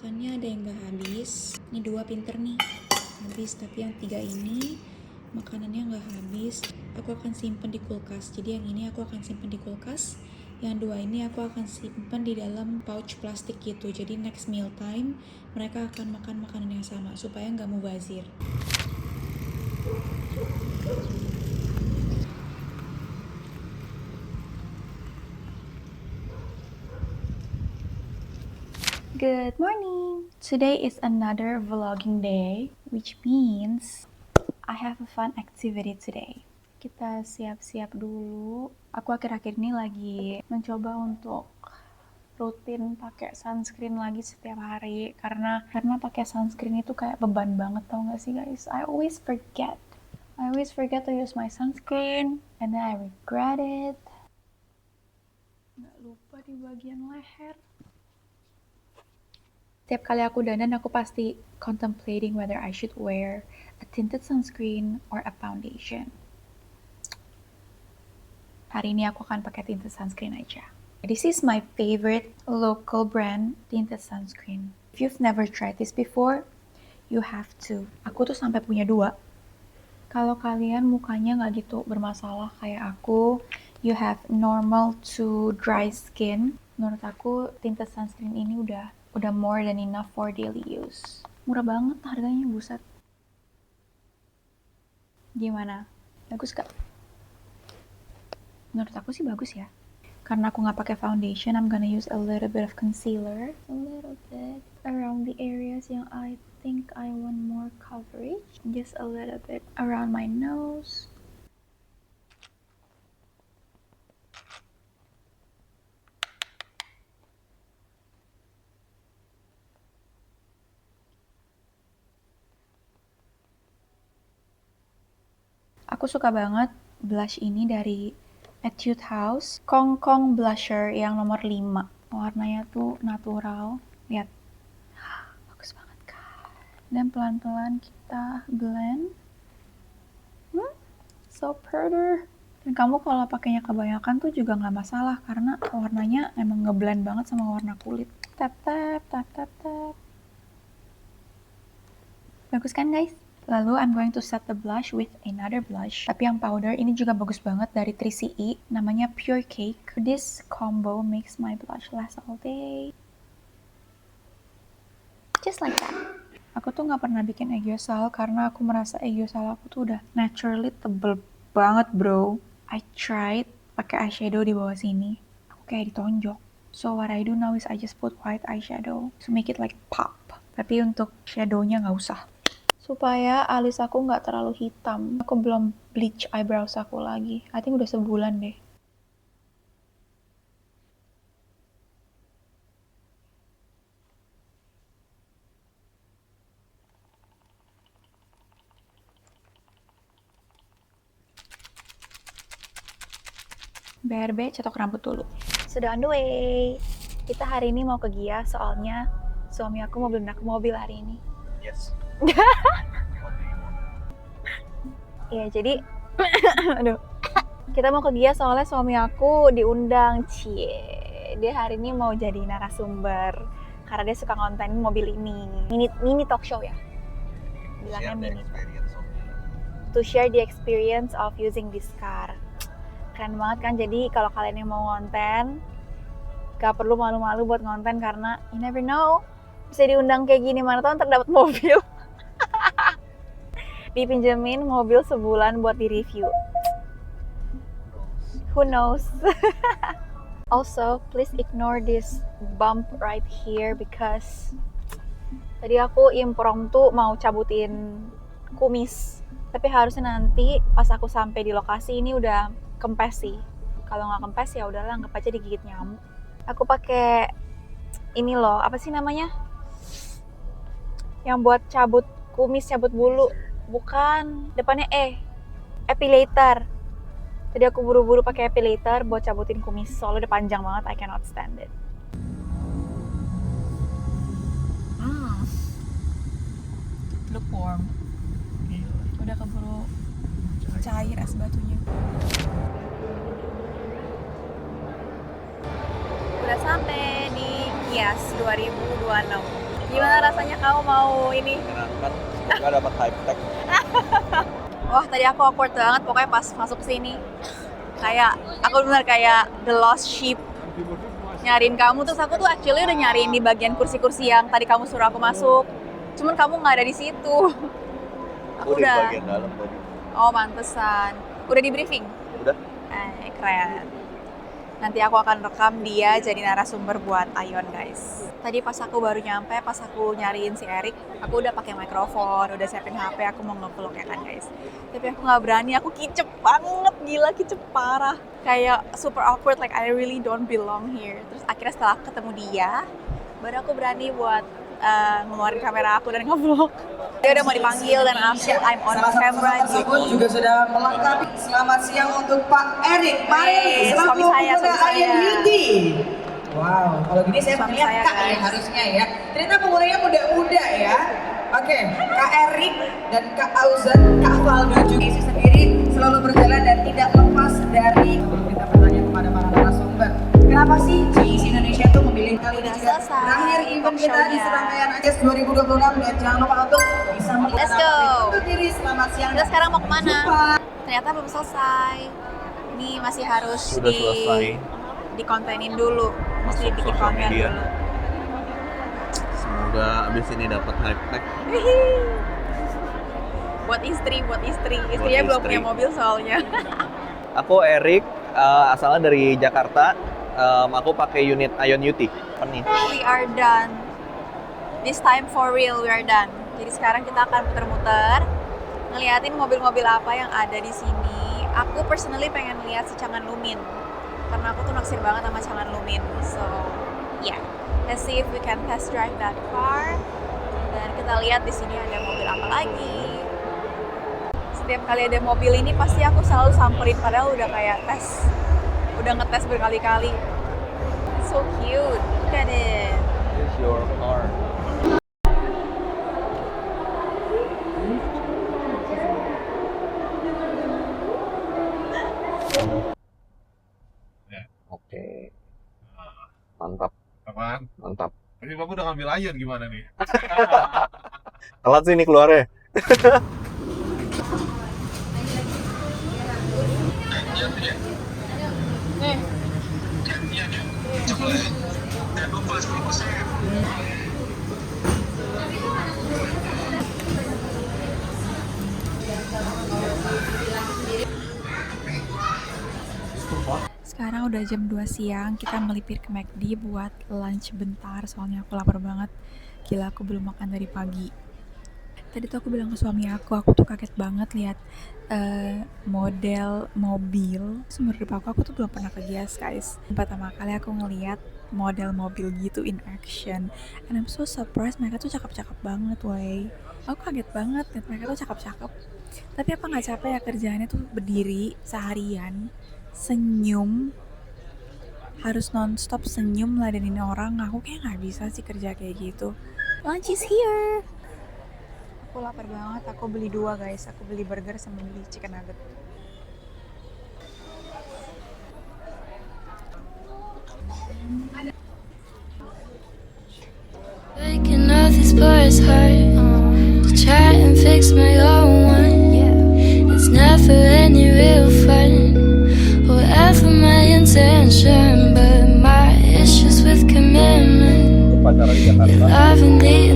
makannya ada yang gak habis. Ini 2 pinter nih, habis. Tapi yang 3 ini makanannya gak habis. Aku akan simpen di kulkas. Jadi yang ini aku akan simpen di kulkas. Yang 2 ini aku akan simpen di dalam pouch plastik gitu. Jadi next meal time mereka akan makan makanan yang sama supaya gak mubazir. Good morning! Today is another vlogging day, which means I have a fun activity today. Kita siap-siap dulu. Aku akhir-akhir ini lagi mencoba untuk rutin pakai sunscreen lagi setiap hari karena pakai sunscreen itu kayak beban banget, tau gak sih guys? I always forget to use my sunscreen and then I regret it. Nggak lupa di bagian leher. Setiap kali aku dandan, aku pasti contemplating whether I should wear a tinted sunscreen or a foundation. Hari ini aku akan pakai tinted sunscreen aja. This is my favorite local brand tinted sunscreen. If you've never tried this before, you have to. Aku tuh sampai punya 2. Kalau kalian mukanya nggak gitu bermasalah kayak aku, you have normal to dry skin, menurut aku tinted sunscreen ini udah more than enough for daily use. Murah banget harganya, buset. Gimana? Bagus gak? Menurut aku sih bagus ya. Karena aku nggak pakai foundation, I'm gonna use a little bit of concealer. A little bit around the areas yang I think I want more coverage. Just a little bit around my nose. Aku suka banget blush ini dari Etude House, Kong Kong Blusher yang nomor 5. Warnanya tuh natural. Lihat. Bagus banget kan. Dan pelan-pelan kita blend. So pretty. Dan kamu kalau pakainya kebanyakan tuh juga nggak masalah karena warnanya emang ngeblend banget sama warna kulit. Tap tap tap tap tap. Bagus kan guys? Lalu I'm going to set the blush with another blush. Tapi yang powder ini juga bagus banget dari 3CE. Namanya Pure Cake. This combo makes my blush last all day. Just like that. Aku tuh gak pernah bikin aegyosil karena aku merasa aegyosil aku tuh udah naturally tebel banget bro. I tried pakai eyeshadow di bawah sini. Aku kayak ditonjok. So what I do now is I just put white eyeshadow to make it like pop. Tapi untuk shadownya gak usah. Supaya alis aku nggak terlalu hitam. Aku belum bleach eyebrows aku lagi. I think udah sebulan deh. BRB cetok rambut dulu. Sudah on the way. Kita hari ini mau ke Gia soalnya suami aku mau beliin aku mobil hari ini. Yes. Ya jadi aduh. Kita mau ke Gia soalnya suami aku diundang. Dia hari ini mau jadi narasumber karena dia suka ngontenin mobil ini. Mini talk show ya. Bilangnya mini. To share the experience of using this car. Keren banget kan, jadi kalau kalian yang mau ngonten gak perlu malu-malu buat ngonten karena you never know bisa diundang kayak gini, mana tau ntar dapet mobil. Dipinjemin mobil sebulan buat di-review. Who knows? Also, please ignore this bump right here because tadi aku impromptu mau cabutin kumis. Tapi harusnya nanti pas aku sampai di lokasi ini udah kempes sih. Kalau nggak kempes ya udahlah, anggap aja digigit nyamuk. Aku pakai ini loh, apa sih namanya? Yang buat cabut kumis, cabut bulu. Bukan, depannya epilator. Tadi aku buru-buru pakai epilator buat cabutin kumis, soalnya udah panjang banget, I cannot stand it. Look warm. Udah keburu cair es batunya. Udah sampai di Gias 2026. Gimana rasanya kamu mau ini? Menyenangkan, semoga dapat hype tag. Wah, tadi aku awkward banget pokoknya pas masuk sini. Kayak aku benar kayak the lost sheep. Nyariin kamu, terus aku tuh actually udah nyariin di bagian kursi-kursi yang tadi kamu suruh aku masuk. Cuman kamu nggak ada di situ. Aku di bagian dalam tadi. Oh, pantesan. Udah di briefing? Udah. Keren. Nanti aku akan rekam dia jadi narasumber buat Ayon, guys. Tadi pas aku baru nyampe, pas aku nyariin si Erik, aku udah pakai mikrofon, udah siapin HP, aku mau nge-vlog ya kan, guys. Tapi aku nggak berani, aku kicep banget, gila kicep parah. Kayak super awkward, like I really don't belong here. Terus akhirnya setelah ketemu dia, baru aku berani buat ngeluarin kamera aku dan nge-vlog. Dia udah mau dipanggil dan I'm on camera tersebut juga sudah melengkapi. Selamat siang untuk Pak Erik. Mari, suami saya. Beauty. Wow, kalau gini saya Suami melihat saya, Kak ya guys. harusnya ya. Ternyata penggunanya muda-muda ya. Oke, Kak Erik dan Kak Auzan, Kak Valdo juga isi sendiri selalu berjalan dan tidak lepas dari. Sebelum kita bertanya kepada para narasumber, kenapa sih GEC Indonesia tuh memilih kali ini juga selesai berakhir event kita di talk serangkaian AJAS 2026 dan jangan lupa untuk bisa melihat Let's go. untuk diri. Selamat siang. Kita sekarang mau kemana? Jumpa. Ternyata belum selesai. Ini masih harus Sudah selesai. dikontenin dulu. Mesti Masuk bikin sosial konten media. dulu. Semoga abis ini dapat hype tag. Buat istri. Istrinya belum istri. punya mobil soalnya. Aku Erik, asalnya dari Jakarta. Aku pakai unit Ayon UT. Apa nih? We are done. This time for real, we are done. Jadi sekarang kita akan muter-muter, ngeliatin mobil-mobil apa yang ada di sini. Aku personally pengen lihat si Changan Lumin, karena aku tuh naksir banget sama Changan Lumin. So, yeah, let's see if we can test drive that car. Dan kita lihat di sini ada mobil apa lagi. Setiap kali ada mobil ini pasti aku selalu samperin, padahal udah kayak udah ngetes berkali-kali. So cute, look at it. It's your car. Oke. Mantap, Apaan? mantap. Ini kamu udah ngambil Ayon gimana nih? Telat sih ini keluarnya. Sekarang udah jam 2 siang, kita melipir ke McD buat lunch bentar, soalnya aku lapar banget. Gila, aku belum makan dari pagi. Tadi tuh aku bilang ke suami aku tuh kaget banget lihat model mobil. Seumur hidup aku tuh belum pernah ke Gias, guys. Pertama kali aku ngeliat model mobil gitu in action. And I'm so surprised, mereka tuh cakep-cakep banget, wey. Aku kaget banget, liat mereka tuh cakep-cakep. Tapi apa nggak capek ya kerjaannya tuh berdiri seharian, senyum, harus nonstop senyum ladenin orang. Aku kayak nggak bisa sih kerja kayak gitu. Lunch is here. Aku lapar banget, aku beli 2, guys. Aku beli burger sama beli chicken nugget. Breaking all these parts hard to try and fix my own one. It's never any real fun, whatever my intention. But my issues with commitment, Pacaran di Jakarta. love and the